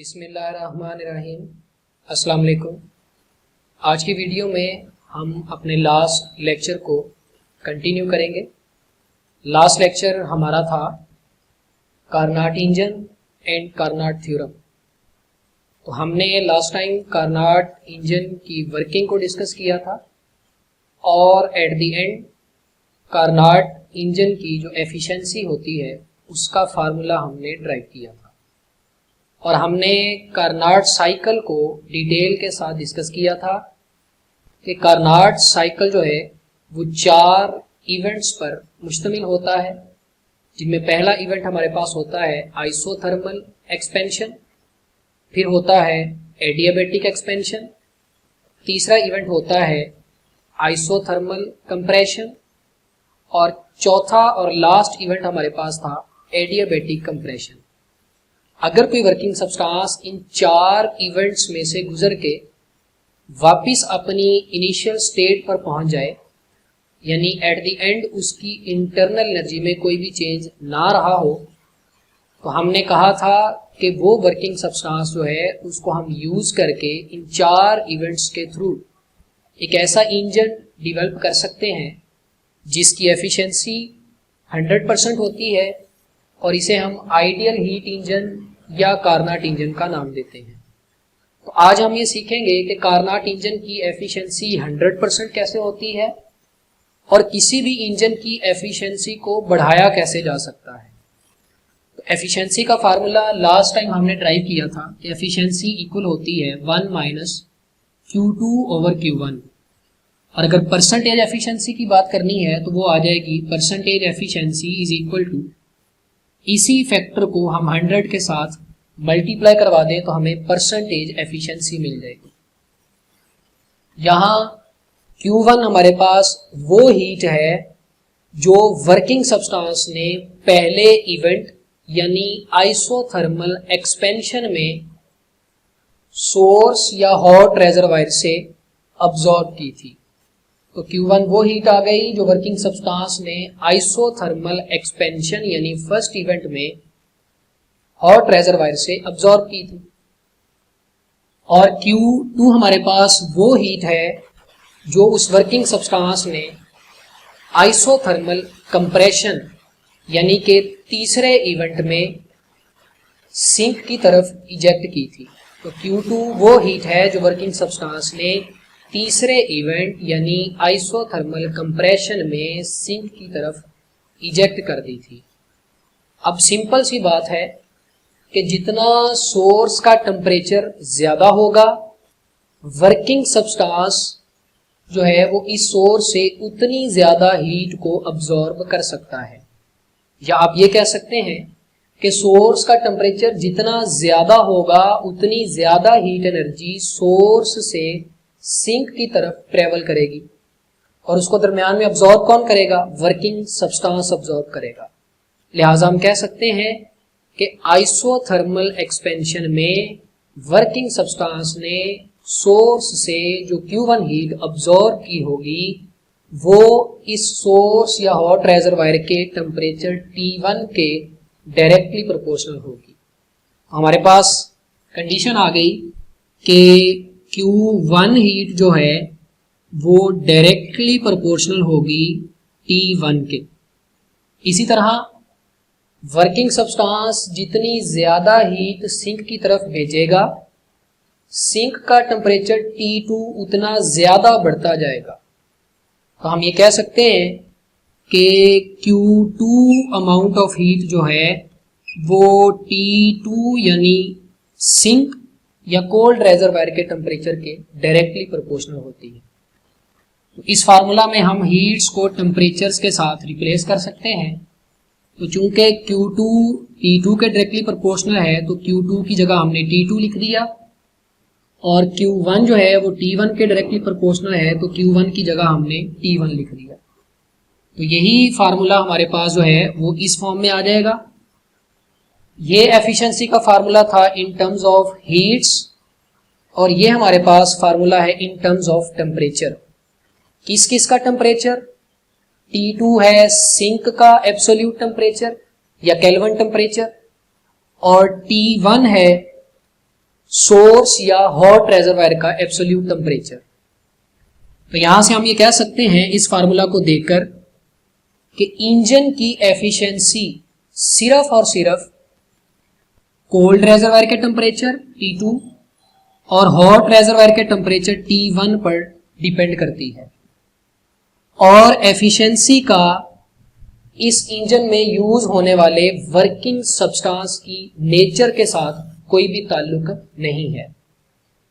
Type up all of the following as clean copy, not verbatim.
बिस्मिल्लाहिर्रहमानिर्रहीम। अस्सलाम वालेकुम। आज की वीडियो में हम अपने लास्ट लेक्चर को कंटिन्यू करेंगे। लास्ट लेक्चर हमारा था Karnat engine and Karnat theorem. तो हमने लास्ट टाइम कार्नाट इंजन की वर्किंग को डिस्कस किया था और at the end Karnat engine की जो एफिशिएंसी होती है उसका फार्मूला हमने ड्राइव किया था और हमने कार्नाट साइकिल को डिटेल के साथ डिस्कस किया था कि कार्नाट साइकिल जो है वो 4 इवेंट्स पर मुश्तमिल होता है, जिनमें पहला इवेंट हमारे पास होता है आइसोथर्मल एक्सपेंशन, फिर होता है एडियाबैटिक एक्सपेंशन, तीसरा इवेंट होता है आइसोथर्मल कंप्रेशन और चौथा और लास्ट इवेंट हमारे पास था एडियाबैटिक कंप्रेशन। अगर कोई वर्किंग सब्सटेंस इन 4 इवेंट्स में से गुजर के वापस अपनी इनिशियल स्टेट पर पहुंच जाए, यानी एट द एंड उसकी इंटरनल एनर्जी में कोई भी चेंज ना रहा हो, तो हमने कहा था कि वो वर्किंग सब्सटेंस जो है उसको हम यूज करके इन 4 इवेंट्स के थ्रू एक ऐसा इंजन डेवलप कर सकते हैं जिसकी एफिशिएंसी 100% होती है और इसे हम आइडियल हीट इंजन या कार्नाट इंजन का नाम देते हैं। तो आज हम ये सीखेंगे कि कार्नाट इंजन की एफिशिएंसी 100% कैसे होती है और किसी भी इंजन की एफिशिएंसी को बढ़ाया कैसे जा सकता है। तो एफिशिएंसी का फार्मूला लास्ट टाइम हमने ड्राइव किया था कि एफिशिएंसी इक्वल होती है 1 - Q2/Q1 और अगर परसेंटेज एफिशिएंसी की बात करनी है तो वो आ जाएगी percentage efficiency is equal to, इसी फैक्टर को हम 100 के साथ मल्टीप्लाई करवा दें तो हमें परसेंटेज एफिशिएंसी मिल जाएगी। यहां Q1 हमारे पास वो हीट है जो वर्किंग सब्सटेंस ने पहले इवेंट यानी आइसोथर्मल एक्सपेंशन में सोर्स या हॉट रेजरवायर से अब्सॉर्ब की थी। तो Q1 वो हीट आ गई जो वर्किंग सब्सटेंस ने आइसोथर्मल एक्सपेंशन यानी फर्स्ट इवेंट में हॉट रेजरवायर से अब्सॉर्ब की थी। और Q2 हमारे पास वो हीट है जो उस वर्किंग सब्सटेंस ने आइसोथर्मल कंप्रेशन यानी कि तीसरे इवेंट में सिंक की तरफ इजेक्ट की थी। तो Q2 वो हीट है जो वर्किंग सब्सटेंस ने तीसरे इवेंट यानी आइसोथर्मल कंप्रेशन में सिंक की तरफ इजेक्ट कर दी थी। अब सिंपल सी बात है कि जितना सोर्स का टेम्परेचर ज्यादा होगा, वर्किंग सब्सटेंस जो है वो इस सोर्स से उतनी ज्यादा हीट को अब्सॉर्ब कर सकता है। या आप ये कह सकते हैं कि सोर्स का टेम्परेचर जितना ज्यादा होगा उतनी ज्यादा हीट एनर्जी सोर्स से सिंक की तरफ ट्रेवल करेगी और उसको दरमियान में अब्सॉर्ब कौन करेगा? वर्किंग सब्सटेंस अब्सॉर्ब करेगा। लिहाजा हम कह सकते हैं कि आइसोथर्मल एक्सपेंशन में वर्किंग सब्सटेंस ने सोर्स से जो Q1 हीट अब्सॉर्ब की होगी वो इस सोर्स या हॉट रेजरवायर के टेम्परेचर T1 के डायरेक्टली प्रोपोर्शनल होगी। हमारे पास कंडीशन आ गई कि Q1 हीट जो है वो डायरेक्टली प्रोपोर्शनल होगी T1 के। इसी तरह वर्किंग सब्सटेंस जितनी ज्यादा हीट सिंक की तरफ भेजेगा, सिंक का टेम्परेचर T2 उतना ज्यादा बढ़ता जाएगा। तो हम ये कह सकते हैं कि Q2 अमाउंट ऑफ हीट जो है वो T2 यानी सिंक या कोल्ड रेजरवायर के टेम्परेचर के डायरेक्टली प्रोपोर्शनल होती है। तो इस फार्मूला में हम हीट्स को टेम्परेचर्स के साथ रिप्लेस कर सकते हैं। तो चूंकि Q2 T2 के डायरेक्टली प्रोपोर्शनल है तो Q2 की जगह हमने T2 लिख दिया और Q1 जो है वो T1 के डायरेक्टली प्रोपोर्शनल है तो Q1 की जगह हमने T1 लिख दिया। तो यही फार्मूला हमारे पास जो है वो इस फॉर्म में आ जाएगा। ये एफिशिएंसी का फार्मूला था इन टर्म्स ऑफ हीट्स और ये हमारे पास फार्मूला है इन टर्म्स ऑफ टेम्परेचर। किस किस का टेम्परेचर? T2 है सिंक का एब्सोल्यूट टेम्परेचर या केल्विन टेम्परेचर और T1 है सोर्स या हॉट रेजरवायर का एब्सोल्यूट टेम्परेचर। तो यहां से हम ये कह सकते हैं इस फार्मूला को देखकर कि इंजन की एफिशिएंसी सिर्फ और सिर्फ कोल्ड रेजरवायर के टेम्परेचर T2 और हॉट रेजरवायर के टेम्परेचर T1 पर डिपेंड करती है, और एफिशिएंसी का इस इंजन में यूज होने वाले वर्किंग सब्सटेंस की नेचर के साथ कोई भी ताल्लुक नहीं है।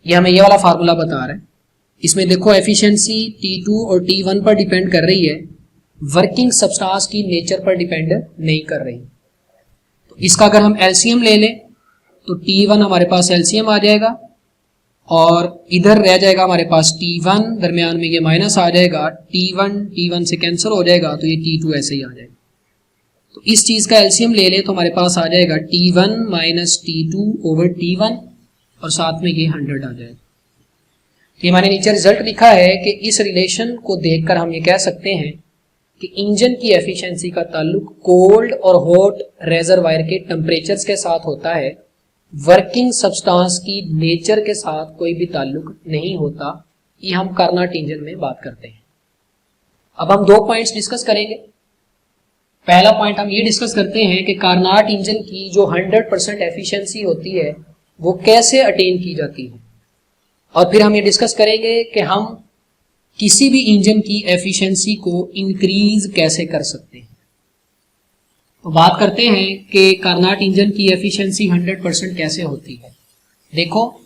ये हमें ये वाला फार्मूला बता रहा है। इसमें देखो एफिशिएंसी T2 और T1 पर डिपेंड कर रही है, वर्किंग सब्सटेंस की नेचर पर डिपेंड नहीं कर रही। तो इसका अगर हम एलसीएम ले लें तो T1 हमारे पास एलसीएम आ जाएगा और इधर रह जाएगा हमारे पास T1, दरमियान में ये माइनस आ जाएगा, T1 से कैंसिल हो जाएगा तो ये T2 ऐसे ही आ जाएगा। तो इस चीज का एलसीएम ले ले तो हमारे पास आ जाएगा T1 minus T2 over T1 और साथ में ये 100 आ जाएगा। तो हमारे नीचे रिजल्ट लिखा है कि इस रिलेशन को देखकर हम ये कह सकते हैं कि इंजन की एफिशिएंसी का ताल्लुक कोल्ड और हॉट रेजरवायर के टेम्परेचर्स के साथ होता है, वर्किंग सब्सटेंस की नेचर के साथ कोई भी ताल्लुक नहीं होता। ये हम कार्नाट इंजन में बात करते हैं। अब हम 2 पॉइंट्स डिस्कस करेंगे। पहला पॉइंट हम ये डिस्कस करते हैं कि कार्नाट इंजन की जो 100% एफिशिएंसी होती है वो कैसे अटेन की जाती है, और फिर हम ये डिस्कस करेंगे कि हम किसी भी इंजन की एफिशिएंसी को इंक्रीज कैसे कर सकते हैं। तो बात करते हैं कि कार्नाट इंजन की एफिशिएंसी 100% कैसे होती है। देखो,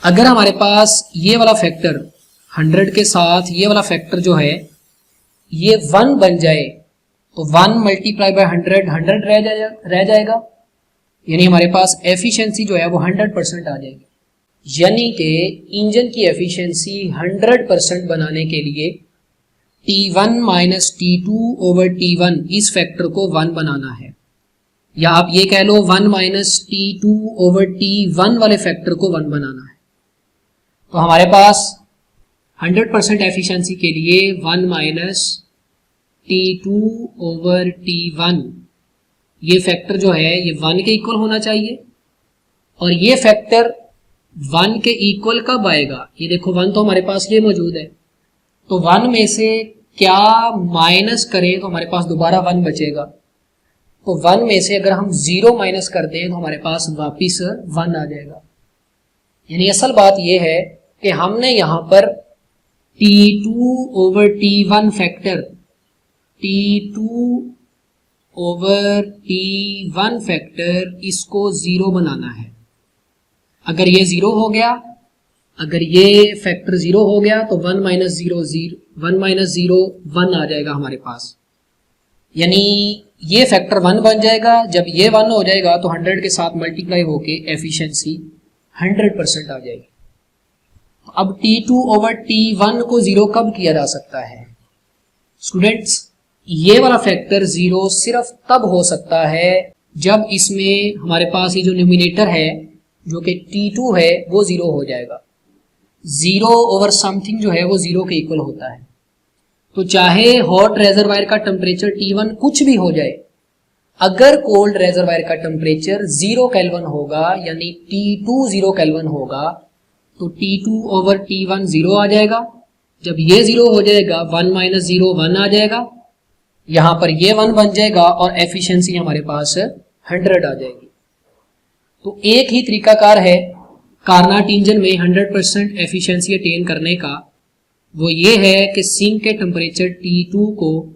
अगर हमारे पास ये वाला फैक्टर 100 के साथ ये वाला फैक्टर जो है ये 1 बन जाए तो 1 मल्टीप्लाई बाय 100 रह जाएगा, यानी हमारे पास एफिशिएंसी जो है वो 100% आ जाएगी। यानी कि इंजन की एफिशिएंसी 100% बनाने के लिए T1 minus T2 over T1 इस फैक्टर को 1 बनाना है, या आप ये कह लो 1 माइनस T2 ओवर T1 वाले फैक्टर को 1 बनाना है। तो हमारे पास 100% एफिशिएंसी के लिए 1 माइनस T2 ओवर T1 ये फैक्टर जो है ये 1 के इक्वल होना चाहिए, और ये फैक्टर 1 के इक्वल कब आएगा? ये देखो 1 तो हमारे पास ये मौजूद है, तो 1 में से क्या माइनस करें तो हमारे पास दोबारा 1 बचेगा। तो 1 में से अगर हम 0 माइनस कर दें तो हमारे पास वापिस 1 आ जाएगा। यानी असल बात यह है कि हमने यहां पर T2 ओवर T1 फैक्टर इसको 0 बनाना है। अगर ये 0 हो गया, अगर ये फैक्टर 0 हो गया तो 1 माइनस 0 1 आ जाएगा हमारे पास, यानी ये फैक्टर 1 बन जाएगा। जब ये 1 हो जाएगा तो 100 के साथ मल्टीप्लाई होके एफिशिएंसी 100% आ जाएगी। अब T2 ओवर T1 को 0 कब किया जा सकता है स्टूडेंट्स? ये वाला फैक्टर 0 सिर्फ तब हो सकता है जब इसमें हमारे पास ये जो न्यूमिनेटर है जो कि T2 है वो 0 हो जाएगा। 0 ओवर समथिंग जो है वो 0 के इक्वल होता है। तो चाहे हॉट रेजरवायर का टेम्परेचर T1 कुछ भी हो जाए, अगर कोल्ड रेजरवायर का टेम्परेचर 0 केल्विन होगा यानी T2 0 केल्विन होगा तो T2 ओवर T1 0 आ जाएगा। जब ये 0 हो जाएगा 1 माइनस 0 1 आ जाएगा, यहां पर ये 1 बन जाएगा और एफिशिएंसी हमारे पास 100 आ जाएगी। तो एक ही तरीकाकार है कार्नाट इंजन में 100% एफिशिएंसी अटेन करने का, वो ये है कि सिंक के टेम्परेचर T2 को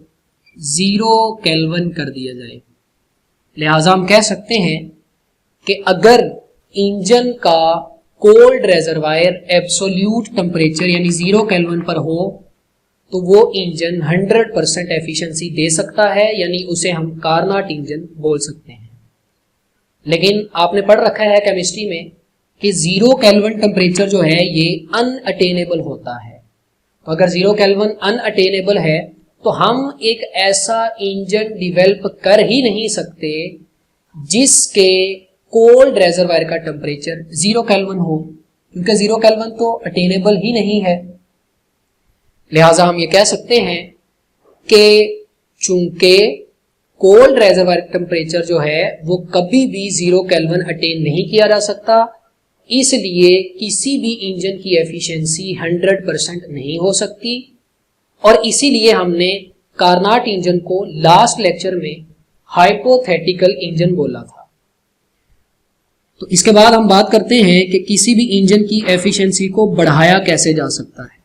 0 केल्विन कर दिया जाए। लिहाजा हम कह सकते हैं कि अगर इंजन का कोल्ड रेजरवायर एब्सोल्यूट टेम्परेचर यानी 0 केल्विन पर हो तो वो इंजन 100% एफिशिएंसी दे सकता है, यानी उसे हम कार्नाट इंजन बोल सकते हैं। लेकिन आपने पढ़ रखा है केमिस्ट्री में कि 0 केल्विन टेम्परेचर जो है ये अनअटेनेबल होता है। तो अगर 0 केल्विन अनअटेनेबल है तो हम एक ऐसा इंजन डेवलप कर ही नहीं सकते जिसके कोल्ड रेजरवायर का टेम्परेचर 0 केल्विन हो, क्योंकि 0 केल्विन तो अटेनेबल ही नहीं है। लिहाजा हम ये कह सकते हैं कि चूंकि कोल्ड रेजरवायर टेम्परेचर जो है वो कभी भी 0 केल्विन अटेन नहीं किया जा सकता, इसलिए किसी भी इंजन की एफिशिएंसी 100% नहीं हो सकती, और इसीलिए हमने कार्नाट इंजन को लास्ट लेक्चर में हाइपोथेटिकल इंजन बोला था। तो इसके बाद हम बात करते हैं कि किसी भी इंजन की एफिशिएंसी को बढ़ाया कैसे जा सकता है।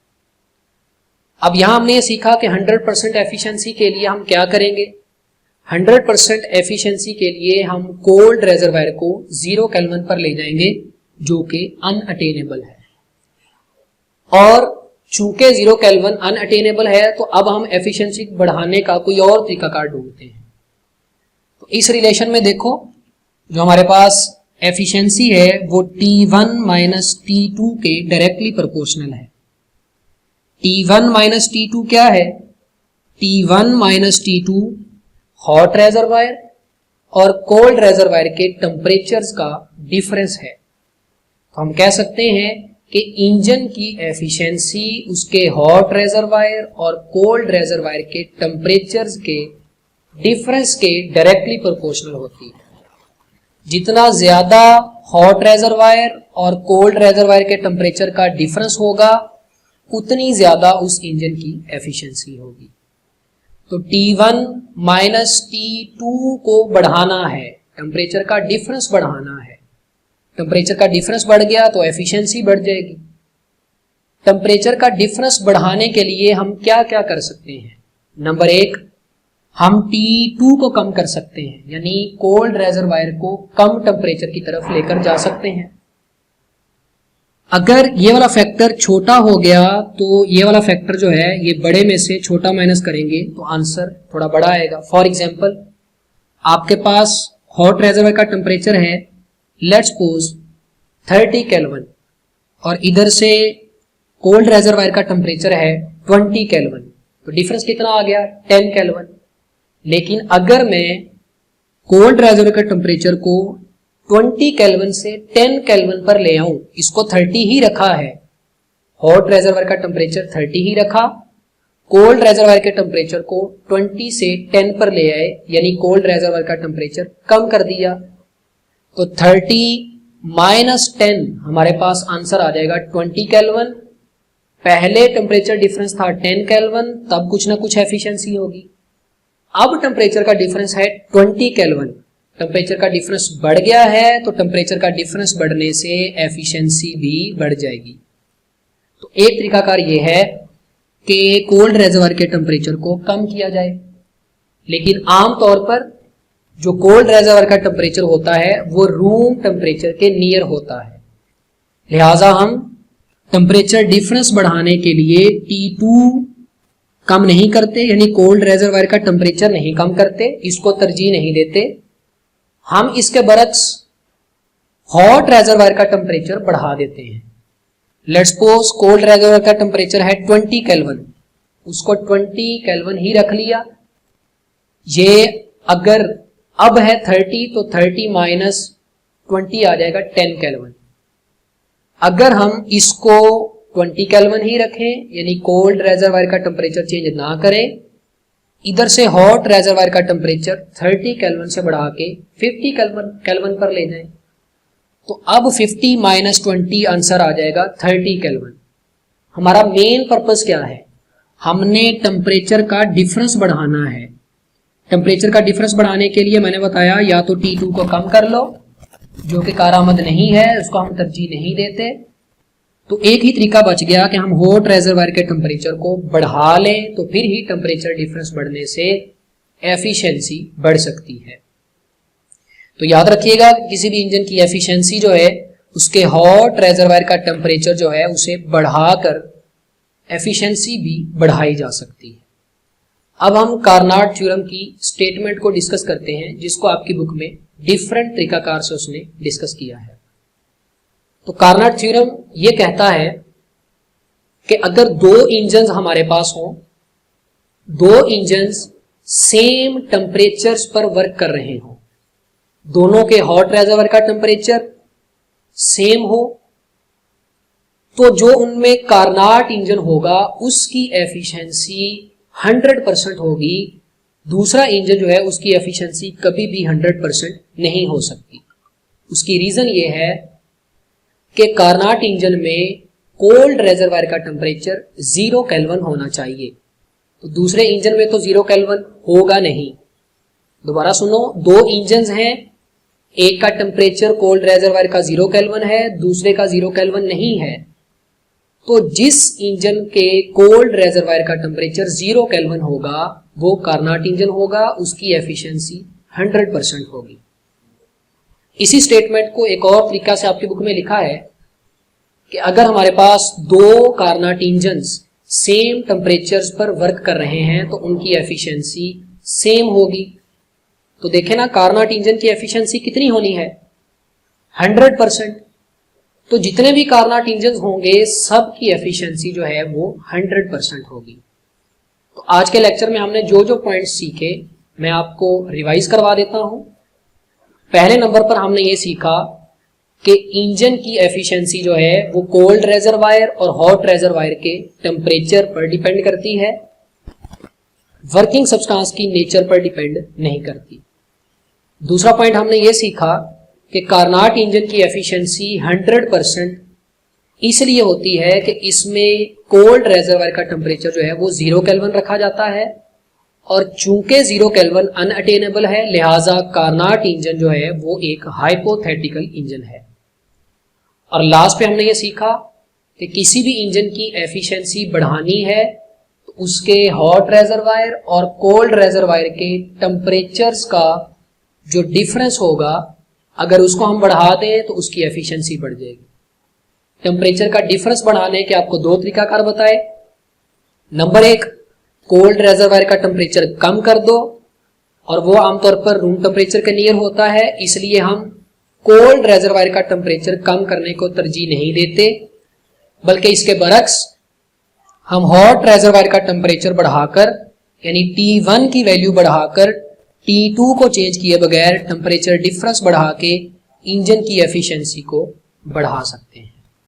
अब यहां हमने सीखा कि 100% एफिशिएंसी के लिए हम क्या करेंगे। 100% एफिशिएंसी के लिए हम कोल्ड रेजरवायर को 0 केल्विन पर ले जाएंगे, जो कि अनअटेनेबल है, और चूंकि 0 केल्विन अनअटेनेबल है तो अब हम एफिशिएंसी बढ़ाने का कोई और तरीकाकार ढूंढते हैं। तो इस रिलेशन में देखो, जो हमारे पास एफिशिएंसी है वो T1 माइनस T2 के डायरेक्टली प्रोपोर्शनल है। T1 माइनस T2 क्या है? T1 minus T2 hot reservoir और कोल्ड रेजरवायर के टेम्परेचर्स का डिफरेंस है। तो हम कह सकते हैं कि इंजन की एफिशिएंसी उसके हॉट रेजरवायर और कोल्ड रेजरवायर के टेम्परेचर्स के डिफरेंस के डायरेक्टली प्रोपोर्शनल होती है। जितना ज्यादा हॉट रेजरवायर और कोल्ड रेजरवायर के टेम्परेचर का डिफरेंस होगा, उतनी ज्यादा उस इंजन की एफिशिएंसी होगी। तो T1 माइनस T2 को बढ़ाना है, टेम्परेचर का डिफरेंस बढ़ाना है। टेम्परेचर का डिफरेंस बढ़ गया तो एफिशिएंसी बढ़ जाएगी। टेम्परेचर का डिफरेंस बढ़ाने के लिए हम क्या क्या कर सकते हैं? नंबर 1, हम T2 को कम कर सकते हैं, यानी कोल्ड रेजरवायर को कम टेम्परेचर की तरफ लेकर जा सकते हैं। अगर ये वाला फैक्टर छोटा हो गया तो ये वाला फैक्टर जो है ये बड़े में से छोटा माइनस करेंगे तो आंसर थोड़ा बड़ा आएगा। फॉर एग्जांपल, आपके पास हॉट रेजरवायर का टेम्परेचर है लेट्स सपोज 30 केल्विन और इधर से कोल्ड रेजरवायर का टेम्परेचर है 20 केल्विन, तो डिफरेंस कितना आ गया? 10 केल्विन। लेकिन अगर मैं कोल्ड रेजरवायर का टेम्परेचर को 20 केल्विन से 10 केल्विन पर ले आऊं, इसको 30 ही रखा है, हॉट रेजरवायर का टेम्परेचर 30 ही रखा, कोल्ड रेजरवायर के टेम्परेचर को 20 से 10 पर ले आए, यानी कोल्ड रेजरवायर का टेम्परेचर कम कर दिया, तो 30 माइनस 10 हमारे पास आंसर आ जाएगा 20 केल्विन। पहले टेम्परेचर डिफरेंस था 10 केल्विन, तब कुछ ना कुछ एफिशिएंसी होगी। अब टेम्परेचर का डिफरेंस है 20 केल्विन, टेम्परेचर का डिफरेंस बढ़ गया है, तो टेम्परेचर का डिफरेंस बढ़ने से एफिशिएंसी भी बढ़ जाएगी। तो एक तरीकाकार ये है कि कोल्ड रेजरवायर के टेम्परेचर को कम किया जाए, लेकिन आमतौर पर जो कोल्ड रेजरवायर का टेम्परेचर होता है वो रूम टेम्परेचर के नियर होता है, लिहाजा हम टेम्परेचर डिफरेंस बढ़ाने के लिए T2 कम नहीं करते, यानी कोल्ड रेजरवायर का टेम्परेचर नहीं कम करते, इसको तरजीह नहीं देते। हम इसके बरक्स हॉट रेजरवायर का टेम्परेचर बढ़ा देते हैं। लेट्स सपोज कोल्ड रेजरवायर का टेम्परेचर है 20 केल्विन, उसको 20 केल्विन ही रख लिया। ये अगर अब है 30 तो 30 माइनस 20 आ जाएगा 10 केल्विन। अगर हम इसको 20 केल्विन ही रखें, यानी कोल्ड रेजरवायर का टेम्परेचर चेंज ना करें, इधर से हॉट रेजरवायर का टेम्परेचर 30 केल्विन से बढ़ा के 50 केल्विन पर ले जाएं, तो अब 50 माइनस 20 आंसर आ जाएगा 30 केल्विन। हमारा मेन पर्पस क्या है? हमने टेम्परेचर का डिफरेंस बढ़ाना है। टेम्परेचर का डिफरेंस बढ़ाने के लिए मैंने बताया या तो T2 को कम कर लो, जो कि कारआमद नहीं है, उसको हम तरजीह नहीं देते, तो एक ही तरीका बच गया कि हम हॉट रेजरवायर के टेम्परेचर को बढ़ा लें, तो फिर ही टेम्परेचर डिफरेंस बढ़ने से एफिशिएंसी बढ़ सकती है। तो याद रखिएगा किसी भी इंजन की एफिशिएंसी जो है उसके हॉट रेजरवायर का टेम्परेचर जो है उसे बढ़ाकर एफिशिएंसी भी बढ़ाई जा सकती है। अब हम कार्नाट थ्योरम की स्टेटमेंट को डिस्कस करते हैं, जिसको आपकी बुक में डिफरेंट तरीकाकार से उसने डिस्कस किया है। तो कार्नाट थ्योरम ये कहता है कि अगर दो इंजन्स हमारे पास हों, दो इंजन्स सेम टेम्परेचर्स पर वर्क कर रहे हों, दोनों के हॉट रेजरवायर का टेम्परेचर सेम हो, तो जो उनमें कार्नाट इंजन होगा उसकी एफिशिएंसी 100% होगी। दूसरा इंजन जो है उसकी एफिशिएंसी कभी भी 100% नहीं हो सकती। उसकी रीजन ये है कि कारनाट इंजन में कोल्ड रेजरवायर का टेम्परेचर 0 केल्विन होना चाहिए। तो दूसरे इंजन में तो 0 केल्विन होगा नहीं। दोबारा सुनो, दो इंजन हैं, एक का टेम्परेचर कोल्ड रेजरवायर का 0 केल्विन है, दूसरे का 0 केल्विन नहीं है। तो जिस इंजन के कोल्ड रेजरवायर का टेम्परेचर 0 केल्विन होगा वो कारनाट इंजन होगा, उसकी एफिशिएंसी 100% होगी। इसी स्टेटमेंट को एक और तरीका से आपकी बुक में लिखा है कि अगर हमारे पास दो कारनाट इंजन्स सेम टेम्परेचर्स पर वर्क कर रहे हैं तो उनकी एफिशिएंसी सेम होगी। तो देखें ना, कारनाट इंजन की एफिशिएंसी कितनी होनी है? 100%। तो जितने भी कारनाट इंजन होंगे सब की एफिशिएंसी जो है वो 100% होगी। तो आज के लेक्चर में हमने जो जो पॉइंट्स सीखे मैं आपको रिवाइज करवा देता हूं। पहले नंबर पर हमने ये सीखा कि इंजन की एफिशिएंसी जो है वो कोल्ड रेजरवायर और हॉट रेजरवायर के टेम्परेचर पर डिपेंड करती है, वर्किंग सब्सटेंस की नेचर पर डिपेंड नहीं करती। दूसरा पॉइंट हमने ये सीखा कि कारनाट इंजन की एफिशिएंसी 100% इसलिए होती है कि इसमें कोल्ड रेजरवायर का टेम्परेचर जो है वो 0 केल्विन रखा जाता है और चूंकि 0 केल्विन अनअटेनेबल है लिहाजा कारनाट इंजन जो है वो एक हाइपोथेटिकल इंजन है। और लास्ट पे हमने ये सीखा कि किसी भी इंजन की एफिशिएंसी बढ़ानी है तो उसके हॉट रेजरवायर और कोल्ड रेजरवायर के टेम्परेचर्स का जो डिफरेंस होगा अगर उसको हम बढ़ा दें तो उसकी एफिशिएंसी बढ़ जाएगी। टेम्परेचर का डिफरेंस बढ़ाने के आपको दो तरीकाकार बताए। नंबर 1, कोल्ड रेजरवायर का टेम्परेचर कम कर दो, और वो आमतौर पर रूम टेम्परेचर के नियर होता है, इसलिए हम कोल्ड रेजरवायर का टेम्परेचर कम करने को तरजीह नहीं देते, बल्कि इसके बरक्स हम हॉट रेजरवायर का टेम्परेचर बढ़ाकर यानी T1 की वैल्यू बढ़ाकर T2 को चेंज किए बगैर टेम्परेचर डिफरेंस बढ़ा के इंजन की एफिशिएंसी को बढ़ा सकते हैं।